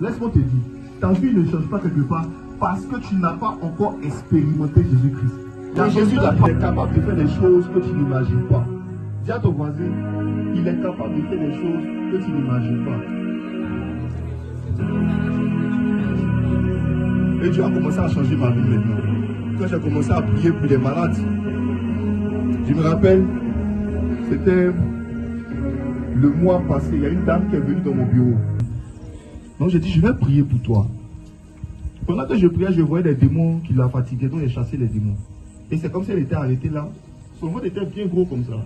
Laisse-moi te dire, ta vie ne change pas quelque part parce que tu n'as pas encore expérimenté Jésus-Christ. Car Jésus est capable de faire des choses que tu n'imagines pas. Dis à ton voisin, il est capable de faire des choses que tu n'imagines pas. Et Dieu a commencé à changer ma vie maintenant. Quand j'ai commencé à prier pour les malades, je me rappelle, c'était le mois passé, il y a une dame qui est venue dans mon bureau. Donc j'ai dit, je vais prier pour toi. Pendant que je priais, je voyais des démons qui la fatiguaient, donc j'ai chassé les démons. Et c'est comme si elle était arrêtée là. Son ventre était bien gros comme ça.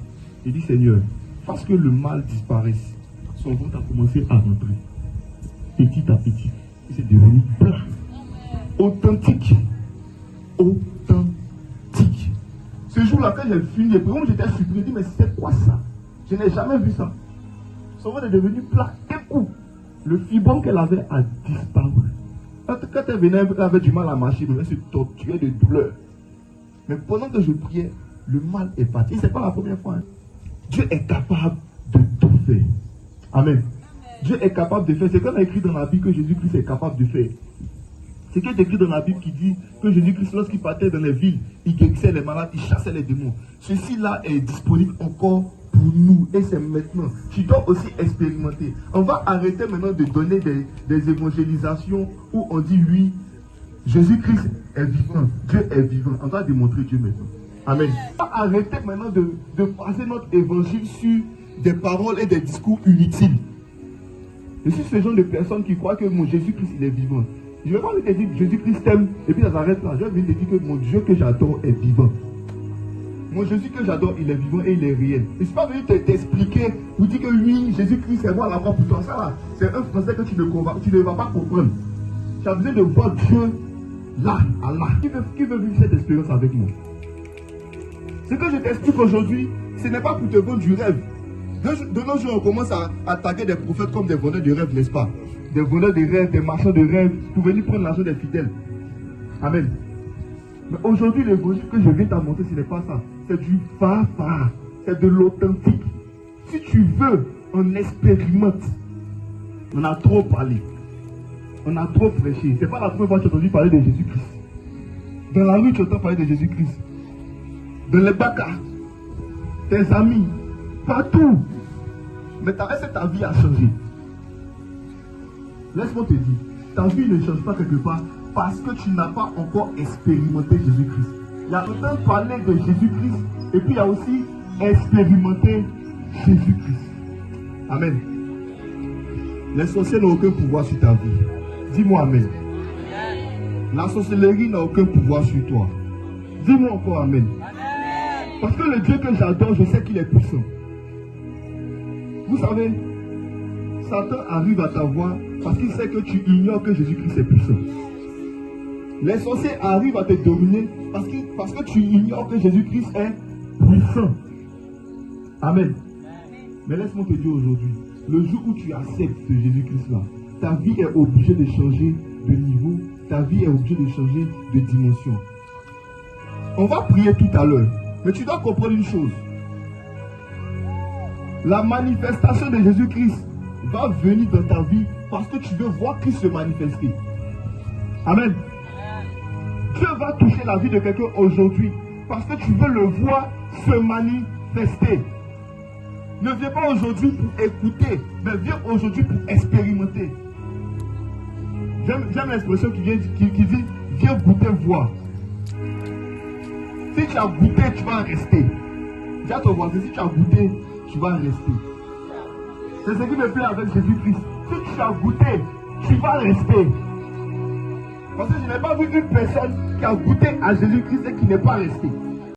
J'ai dit, Seigneur, fasse que le mal disparaisse. Son ventre a commencé à rentrer. Petit à petit. Et c'est devenu plat. Authentique. Authentique. Ce jour-là, quand j'ai fini les prières, j'étais surpris. J'ai dit, mais c'est quoi ça? Je n'ai jamais vu ça. Son ventre est devenu plat. D'un coup, le fibron qu'elle avait a disparu. Quand elle venait, elle avait du mal à marcher, elle se torturait de douleur. Mais pendant que je priais, le mal est parti. Ce n'est pas la première fois. Hein. Dieu est capable de tout faire. Amen. Dieu est capable de faire. C'est comme écrit dans la Bible que Jésus-Christ est capable de faire. C'est qu'il est écrit dans la Bible qui dit que Jésus-Christ, lorsqu'il partait dans les villes, il guérissait les malades, il chassait les démons. Ceci-là est disponible encore pour nous. Et c'est maintenant. Tu dois aussi expérimenter. On va arrêter maintenant de donner des évangélisations où on dit oui, Jésus-Christ est vivant. Dieu est vivant. On va démontrer Dieu maintenant. Amen. On va arrêter maintenant de passer notre évangile sur des paroles et des discours inutiles. Je suis ce genre de personne qui croit que mon Jésus-Christ il est vivant. Je ne vais pas te dire que Jésus-Christ t'aime et puis ça s'arrête là. Je vais te dire que mon Dieu que j'adore est vivant. Mon Jésus que j'adore, il est vivant et il est réel. Je ne suis pas venu t'expliquer ou dire que oui, Jésus-Christ est moi là-bas pour toi. Ça là, c'est un français que tu ne vas pas comprendre. Tu as besoin de voir Dieu là, Allah. Qui veut vivre cette expérience avec moi? Ce que je t'explique aujourd'hui, ce n'est pas pour te vendre du rêve. De nos jours, on commence à attaquer des prophètes comme des vendeurs de rêves, n'est-ce pas? Des vendeurs de rêves, des marchands de rêves, pour venir prendre l'argent des fidèles. Amen. Mais aujourd'hui, l'évangile que je viens t'annoncer, ce n'est pas ça. C'est du fa-fa. C'est de l'authentique. Si tu veux, on expérimente. On a trop parlé. On a trop prêché. Ce n'est pas la première fois que tu as entendu parler de Jésus-Christ. Dans la rue, tu entends parler de Jésus-Christ. Dans les bacs, tes amis, partout. Mais ta vie a changé. Laisse-moi te dire, ta vie ne change pas quelque part parce que tu n'as pas encore expérimenté Jésus-Christ. Il y a autant parler de Jésus-Christ et puis il y a aussi expérimenter Jésus-Christ. Amen. Les sorciers n'ont aucun pouvoir sur ta vie. Dis-moi Amen. La sorcellerie n'a aucun pouvoir sur toi. Dis-moi encore Amen. Parce que le Dieu que j'adore, je sais qu'il est puissant. Vous savez, Satan arrive à ta voix parce qu'il sait que tu ignores que Jésus-Christ est puissant. Les sorciers arrivent à te dominer parce que tu ignores que Jésus-Christ est puissant. Amen. Mais laisse-moi te dire aujourd'hui, le jour où tu acceptes Jésus-Christ là, ta vie est obligée de changer de niveau, ta vie est obligée de changer de dimension. On va prier tout à l'heure, mais tu dois comprendre une chose. La manifestation de Jésus-Christ va venir dans ta vie parce que tu veux voir Christ se manifester. Amen. Dieu va toucher la vie de quelqu'un aujourd'hui parce que tu veux le voir se manifester. Ne viens pas aujourd'hui pour écouter, mais viens aujourd'hui pour expérimenter. J'aime l'expression qui dit viens goûter, voir. Si tu as goûté, tu vas rester. Dis à ton voisin, si tu as goûté, tu vas rester. C'est ce qui me plaît avec Jésus-Christ. Si tu as goûté, tu vas rester. Parce que je n'ai pas vu une personne qui a goûté à Jésus-Christ et qui n'est pas resté.